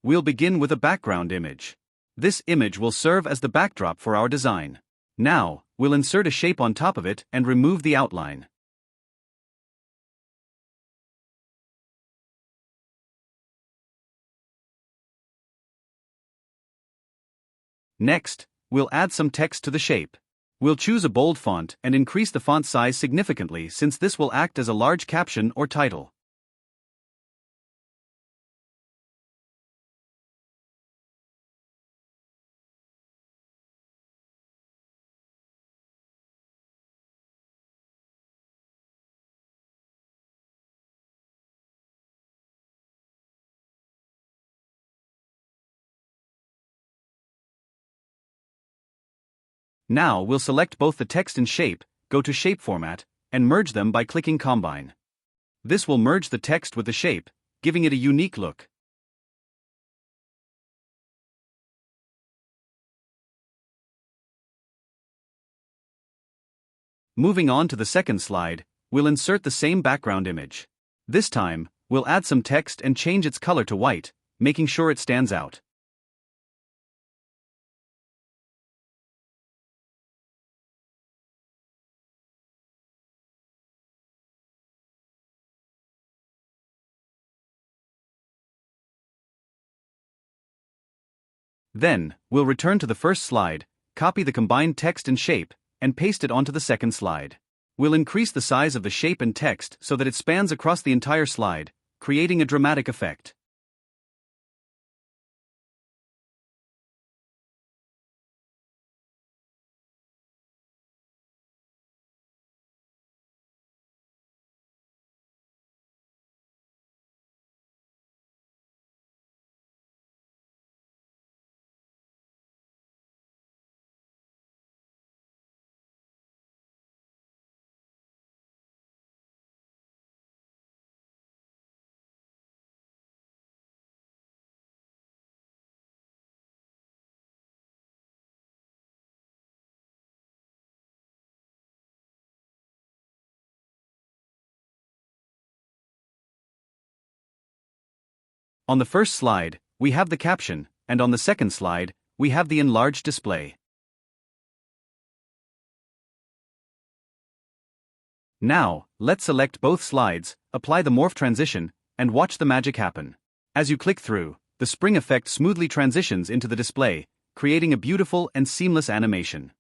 we'll begin with a background image. This image will serve as the backdrop for our design. Now, we'll insert a shape on top of it and remove the outline. Next, we'll add some text to the shape. We'll choose a bold font and increase the font size significantly since this will act as a large caption or title. Now we'll select both the text and shape, go to Shape Format, and merge them by clicking Combine. This will merge the text with the shape, giving it a unique look. Moving on to the second slide, we'll insert the same background image. This time, we'll add some text and change its color to white, making sure it stands out. Then, we'll return to the first slide, copy the combined text and shape, and paste it onto the second slide. We'll increase the size of the shape and text so that it spans across the entire slide, creating a dramatic effect. On the first slide, we have the caption, and on the second slide, we have the enlarged display. Now, let's select both slides, apply the morph transition, and watch the magic happen. As you click through, the spring effect smoothly transitions into the display, creating a beautiful and seamless animation.